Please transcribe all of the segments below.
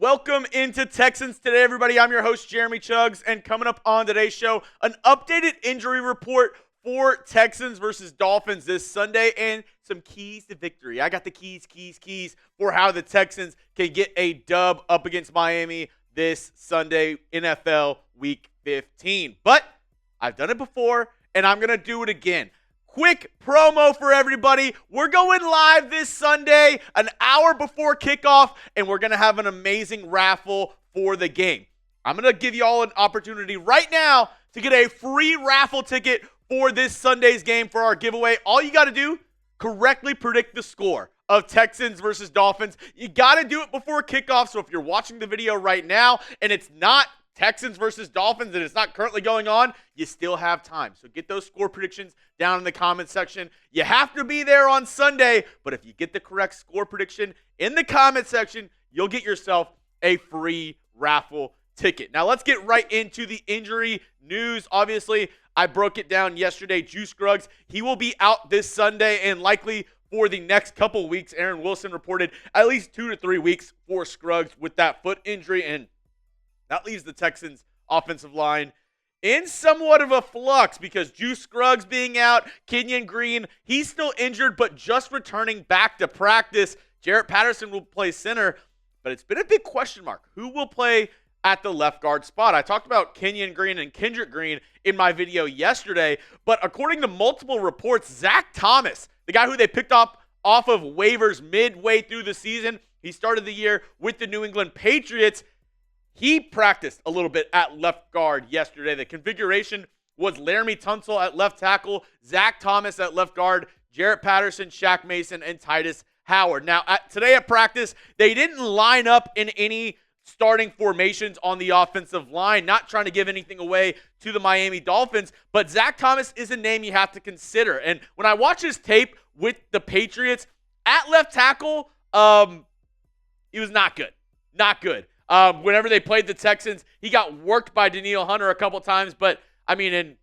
Welcome into Texans Today, everybody. I'm your host, Jeremy Chuggs, and coming up on today's show, an updated injury report for Texans versus Dolphins this Sunday and some keys to victory. I got the keys for how the Texans can get a dub up against Miami this Sunday, NFL Week 15. But I've done it before, and I'm going to do it again. Quick promo for everybody. We're going live this Sunday, an hour before kickoff, and we're going to have an amazing raffle for the game. I'm going to give you all an opportunity right now to get a free raffle ticket for this Sunday's game for our giveaway. All you got to do, correctly predict the score of Texans versus Dolphins. You got to do it before kickoff, so if you're watching the video right now and it's not Texans versus Dolphins, and it's not currently going on, you still have time. So get those score predictions down in the comment section. You have to be there on Sunday, but if you get the correct score prediction in the comment section, you'll get yourself a free raffle ticket. Now let's get right into the injury news. Obviously, I broke it down yesterday. Juice Scruggs, he will be out this Sunday and likely for the next couple weeks. Aaron Wilson reported at least 2 to 3 weeks for Scruggs with that foot injury, and that leaves the Texans' offensive line in somewhat of a flux because Juice Scruggs being out, Kenyon Green, he's still injured but just returning back to practice. Jarrett Patterson will play center, but it's been a big question mark. Who will play at the left guard spot? I talked about Kenyon Green and Kendrick Green in my video yesterday, but according to multiple reports, Zach Thomas, the guy who they picked up off of waivers midway through the season, he started the year with the New England Patriots. He practiced a little bit at left guard yesterday. The configuration was Laramie Tunsil at left tackle, Zach Thomas at left guard, Jarrett Patterson, Shaq Mason, and Titus Howard. Now, today at practice, they didn't line up in any starting formations on the offensive line, not trying to give anything away to the Miami Dolphins, but Zach Thomas is a name you have to consider. And when I watch his tape with the Patriots, at left tackle, he was not good. Not good. Whenever they played the Texans, he got worked by Danielle Hunter a couple times, but, I mean, in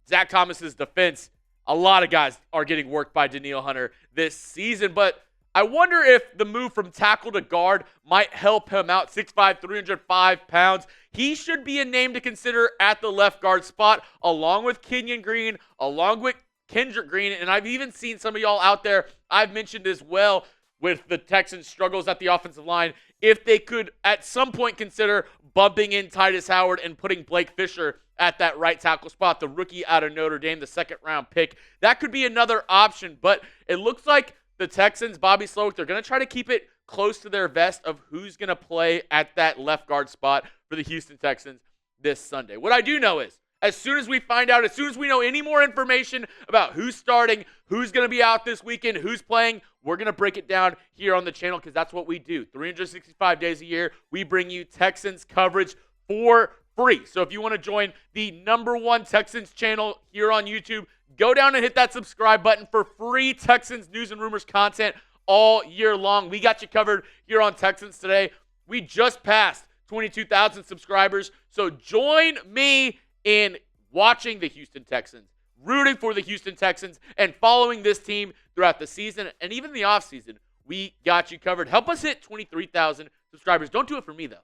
Zach Thomas's defense, a lot of guys are getting worked by Danielle Hunter this season, but I wonder if the move from tackle to guard might help him out. 6'5", 305 pounds. He should be a name to consider at the left guard spot, along with Kenyon Green, along with Kendrick Green, and I've even seen some of y'all out there, I've mentioned as well, with the Texans' struggles at the offensive line, if they could at some point consider bumping in Titus Howard and putting Blake Fisher at that right tackle spot, the rookie out of Notre Dame, the second-round pick. That could be another option, but it looks like the Texans, Bobby Slowick, they're going to try to keep it close to their vest of who's going to play at that left guard spot for the Houston Texans this Sunday. What I do know is, as soon as we find out, as soon as we know any more information about who's starting, who's going to be out this weekend, who's playing, we're going to break it down here on the channel because that's what we do. 365 days a year, we bring you Texans coverage for free. So if you want to join the #1 Texans channel here on YouTube, go down and hit that subscribe button for free Texans news and rumors content all year long. We got you covered here on Texans Today. We just passed 22,000 subscribers, so join me in watching the Houston Texans, rooting for the Houston Texans, and following this team throughout the season and even the offseason. We got you covered. Help us hit 23,000 subscribers. Don't do it for me, though.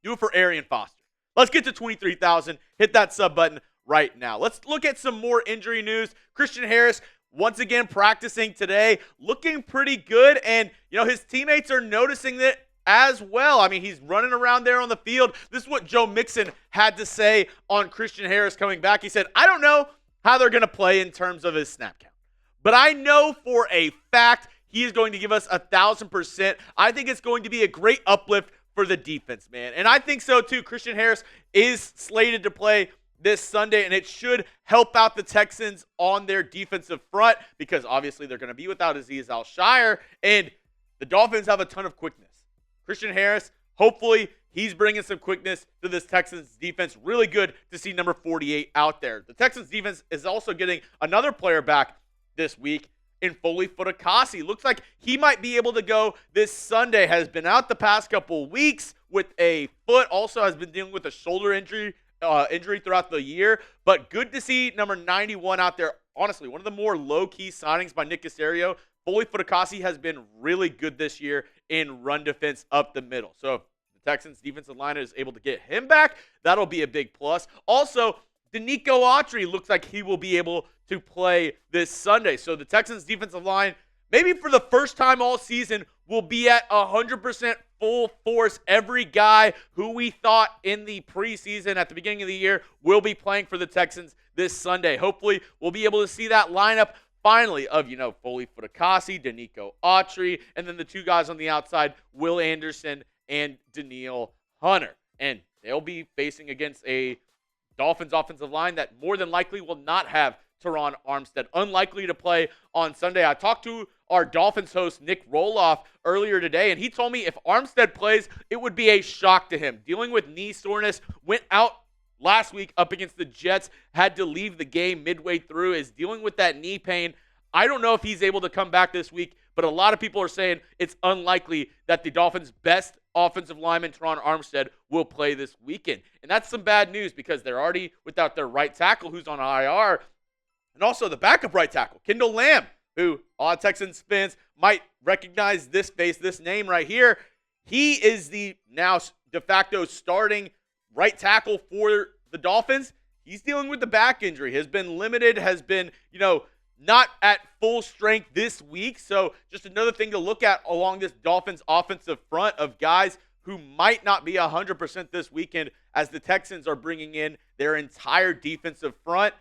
Do it for Arian Foster. Let's get to 23,000. Hit that sub button right now. Let's look at some more injury news. Christian Harris, once again, practicing today, looking pretty good, and, his teammates are noticing that as well. I mean, he's running around there on the field. This is what Joe Mixon had to say on Christian Harris coming back. He said, I don't know how they're going to play in terms of his snap count, but I know for a fact he is going to give us 1,000%. I think it's going to be a great uplift for the defense, man. And I think so too. Christian Harris is slated to play this Sunday, and it should help out the Texans on their defensive front because obviously they're going to be without Azeez Al-Shire, and the Dolphins have a ton of quickness. Christian Harris, hopefully he's bringing some quickness to this Texans defense. Really good to see number 48 out there. The Texans defense is also getting another player back this week in Foley Futakasi. Looks like he might be able to go this Sunday. Has been out the past couple weeks with a foot. Also has been dealing with a shoulder injury throughout the year. But good to see number 91 out there. Honestly, one of the more low-key signings by Nick Caserio. Foley Futakasi has been really good this year in run defense up the middle. So if the Texans defensive line is able to get him back, that'll be a big plus. Also, Denico Autry looks like he will be able to play this Sunday. So the Texans defensive line, maybe for the first time all season, will be at 100% full force. Every guy who we thought in the preseason at the beginning of the year will be playing for the Texans this Sunday. Hopefully, we'll be able to see that lineup finally of, Foley Futakasi, Denico Autry, and then the two guys on the outside, Will Anderson and Danielle Hunter. And they'll be facing against a Dolphins offensive line that more than likely will not have Teron Armstead, unlikely to play on Sunday. I talked to our Dolphins host, Nick Roloff, earlier today, and he told me if Armstead plays, it would be a shock to him. Dealing with knee soreness, went out last week up against the Jets, had to leave the game midway through, is dealing with that knee pain. I don't know if he's able to come back this week, but a lot of people are saying it's unlikely that the Dolphins' best offensive lineman, Teron Armstead, will play this weekend. And that's some bad news because they're already without their right tackle who's on IR, and also the backup right tackle, Kendall Lamb, who a lot of Texans fans might recognize this face, this name right here. He is the now de facto starting right tackle for the Dolphins. He's dealing with the back injury, has been limited, has been, not at full strength this week. So just another thing to look at along this Dolphins offensive front of guys who might not be 100% this weekend as the Texans are bringing in their entire defensive front.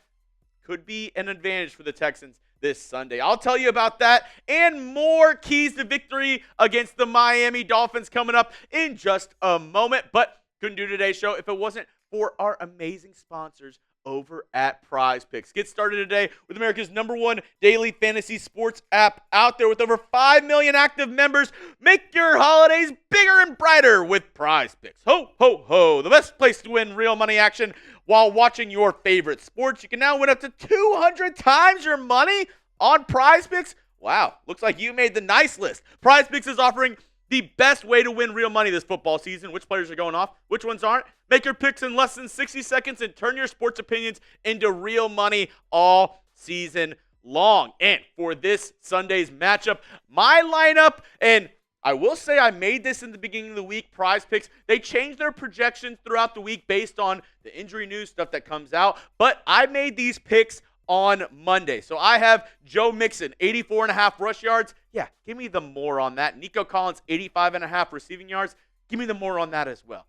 Could be an advantage for the Texans this Sunday. I'll tell you about that and more keys to victory against the Miami Dolphins coming up in just a moment. But couldn't do today's show if it wasn't for our amazing sponsors over at Prize Picks. Get started today with America's #1 daily fantasy sports app out there with over 5 million active members. Make your holidays bigger and brighter with Prize Picks. Ho, ho, ho. The best place to win real money action while watching your favorite sports. You can now win up to 200 times your money on Prize Picks. Wow, looks like you made the nice list. Prize Picks is offering the best way to win real money this football season. Which players are going off? Which ones aren't? Make your picks in less than 60 seconds and turn your sports opinions into real money all season long. And for this Sunday's matchup, my lineup, and I will say I made this in the beginning of the week, Prize Picks. They change their projections throughout the week based on the injury news, stuff that comes out. But I made these picks on Monday. So I have Joe Mixon, 84.5 rush yards. Yeah, give me the more on that. Nico Collins, 85.5 receiving yards. Give me the more on that as well.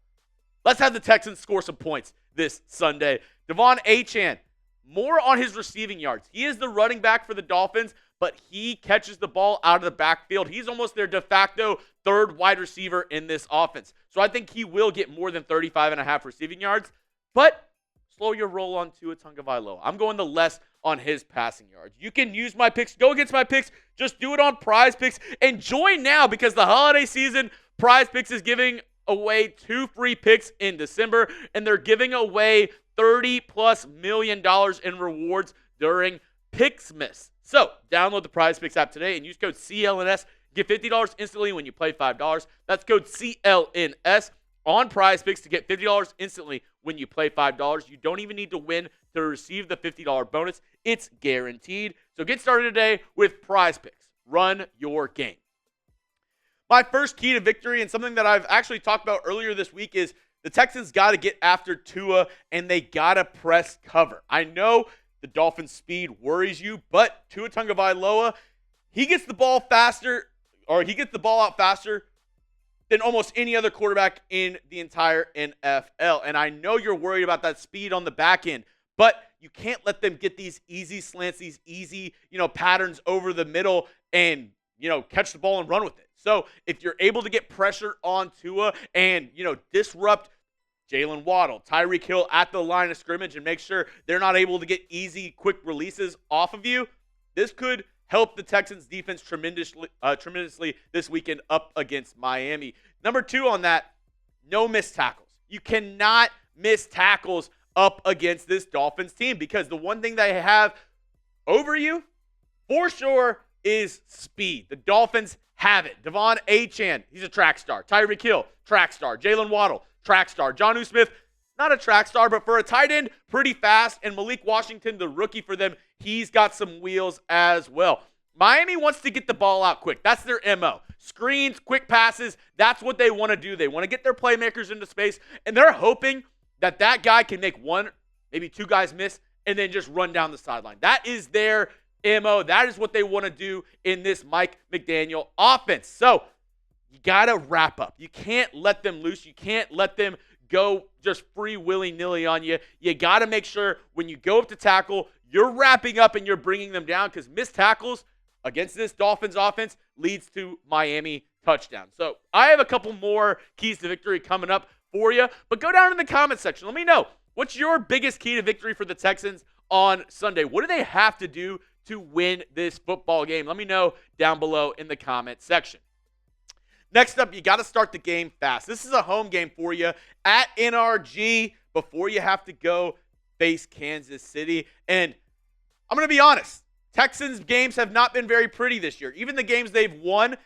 Let's have the Texans score some points this Sunday. Devon Achane, more on his receiving yards. He is the running back for the Dolphins, but he catches the ball out of the backfield. He's almost their de facto third wide receiver in this offense. So I think he will get more than 35.5 receiving yards, but slow your roll on Tua Tagovailoa. I'm going the less on his passing yards. You can use my picks. Go against my picks. Just do it on Prize Picks. And join now because the holiday season, Prize Picks is giving away 2 free picks in December, and they're giving away $30+ million in rewards during Picksmas. So download the Prize Picks app today and use code CLNS. Get $50 instantly when you play $5. That's code CLNS on Prize Picks to get $50 instantly when you play $5. You don't even need to win to receive the $50 bonus. It's guaranteed. So get started today with Prize Picks. Run your game. My first key to victory, and something that I've actually talked about earlier this week, is the Texans got to get after Tua, and they got to press cover. I know the Dolphins' speed worries you, but Tua Tagovailoa, he gets the ball out faster than almost any other quarterback in the entire NFL. And I know you're worried about that speed on the back end, but you can't let them get these easy slants, these easy, patterns over the middle and, catch the ball and run with it. So if you're able to get pressure on Tua and, disrupt Jalen Waddle, Tyreek Hill at the line of scrimmage and make sure they're not able to get easy, quick releases off of you, this could help the Texans defense tremendously this weekend up against Miami. Number 2 on that, no missed tackles. You cannot miss tackles up against this Dolphins team because the one thing they have over you, for sure, is speed. The Dolphins have it. Devon Achane, he's a track star. Tyreek Hill, track star. Jalen Waddle, track star. Jonnu Smith, not a track star, but for a tight end, pretty fast. And Malik Washington, the rookie for them, he's got some wheels as well. Miami wants to get the ball out quick. That's their MO. Screens, quick passes, that's what they want to do. They want to get their playmakers into space, and they're hoping that that guy can make one, maybe two guys miss, and then just run down the sideline. That is their MO. That is what they want to do in this Mike McDaniel offense. So you got to wrap up. You can't let them loose. You can't let them go just free willy-nilly on you. You got to make sure when you go up to tackle, you're wrapping up and you're bringing them down, because missed tackles against this Dolphins offense leads to Miami touchdowns. So I have a couple more keys to victory coming up for you, but go down in the comment section. Let me know, what's your biggest key to victory for the Texans on Sunday? What do they have to do to win this football game? Let me know down below in the comment section. Next up, you got to start the game fast. This is a home game for you at NRG before you have to go face Kansas City. And I'm going to be honest, Texans games have not been very pretty this year. Even the games they've won,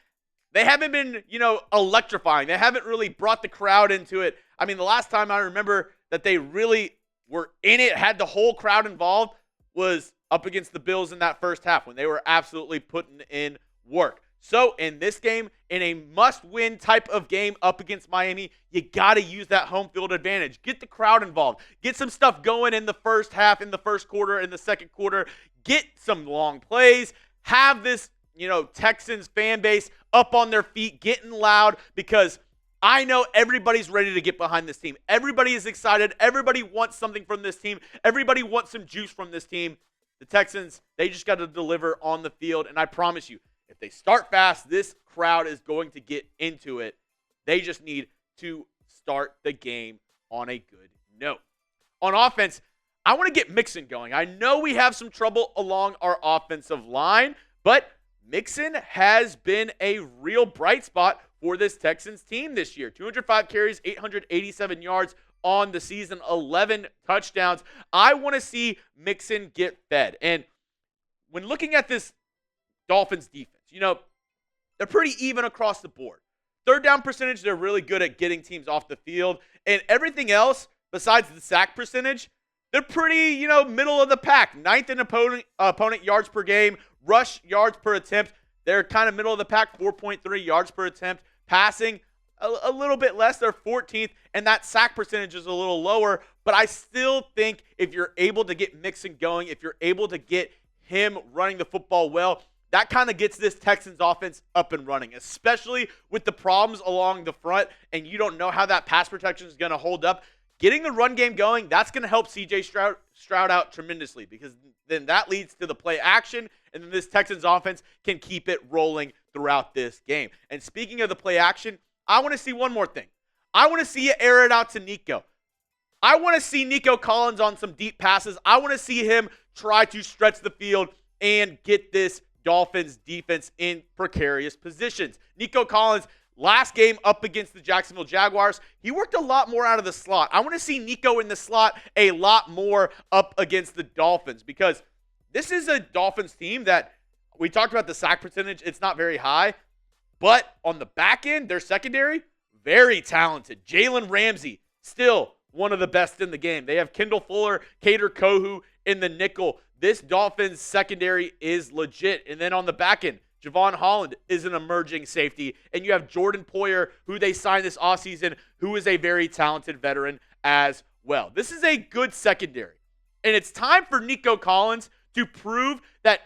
they haven't been, electrifying. They haven't really brought the crowd into it. I mean, the last time I remember that they really were in it, had the whole crowd involved, was up against the Bills in that first half when they were absolutely putting in work. So in this game, in a must-win type of game up against Miami, you got to use that home field advantage. Get the crowd involved. Get some stuff going in the first half, in the first quarter, in the second quarter. Get some long plays. Have this, Texans fan base up on their feet, getting loud, because I know everybody's ready to get behind this team. Everybody is excited. Everybody wants something from this team. Everybody wants some juice from this team. The Texans, they just got to deliver on the field, and I promise you, if they start fast, this crowd is going to get into it. They just need to start the game on a good note. On offense, I want to get Mixon going. I know we have some trouble along our offensive line, but Mixon has been a real bright spot for this Texans team this year. 205 carries, 887 yards on the season, 11 touchdowns. I want to see Mixon get fed. And when looking at this Dolphins defense, they're pretty even across the board. Third down percentage, they're really good at getting teams off the field. And everything else, besides the sack percentage, they're pretty, middle of the pack. Ninth in opponent yards per game, rush yards per attempt. They're kind of middle of the pack, 4.3 yards per attempt. Passing, a little bit less. They're 14th, and that sack percentage is a little lower. But I still think if you're able to get Mixon going, if you're able to get him running the football well, that kind of gets this Texans offense up and running, especially with the problems along the front, and you don't know how that pass protection is going to hold up. Getting the run game going, that's going to help C.J. Stroud out tremendously, because then that leads to the play action, and then this Texans offense can keep it rolling throughout this game. And speaking of the play action, I want to see one more thing. I want to see you air it out to Nico. I want to see Nico Collins on some deep passes. I want to see him try to stretch the field and get this Dolphins defense in precarious positions. Nico Collins, last game up against the Jacksonville Jaguars, he worked a lot more out of the slot. I want to see Nico in the slot a lot more up against the Dolphins, because this is a Dolphins team that we talked about the sack percentage. It's not very high, but on the back end, their secondary, very talented. Jalen Ramsey, still one of the best in the game. They have Kendall Fuller, Kader Kohu in the nickel. This Dolphins secondary is legit. And then on the back end, Javon Holland is an emerging safety. And you have Jordan Poyer, who they signed this offseason, who is a very talented veteran as well. This is a good secondary. And it's time for Nico Collins to prove that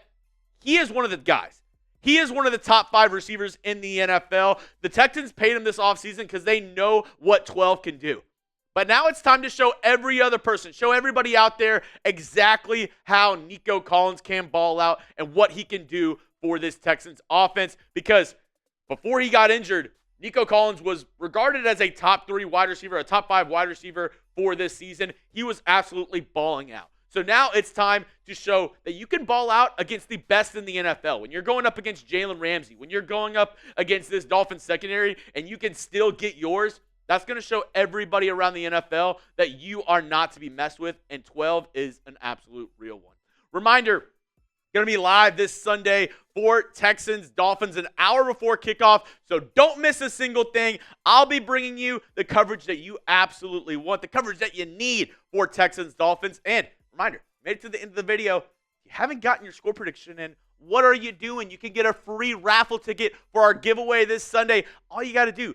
he is one of the guys. He is one of the top 5 receivers in the NFL. The Texans paid him this offseason because they know what 12 can do. But now it's time to show every other person, show everybody out there exactly how Nico Collins can ball out and what he can do for this Texans offense. Because before he got injured, Nico Collins was regarded as a top 3 wide receiver, a top 5 wide receiver for this season. He was absolutely balling out. So now it's time to show that you can ball out against the best in the NFL. When you're going up against Jalen Ramsey, when you're going up against this Dolphins secondary, and you can still get yours, that's going to show everybody around the NFL that you are not to be messed with, and 12 is an absolute real one. Reminder, going to be live this Sunday for Texans Dolphins an hour before kickoff, so don't miss a single thing. I'll be bringing you the coverage that you absolutely want, the coverage that you need for Texans Dolphins. And reminder, made it to the end of the video. If you haven't gotten your score prediction in What are you doing? You can get a free raffle ticket for our giveaway this Sunday. All you got to do,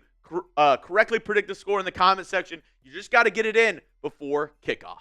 correctly predict the score in the comment section. You just got to get it in before kickoff.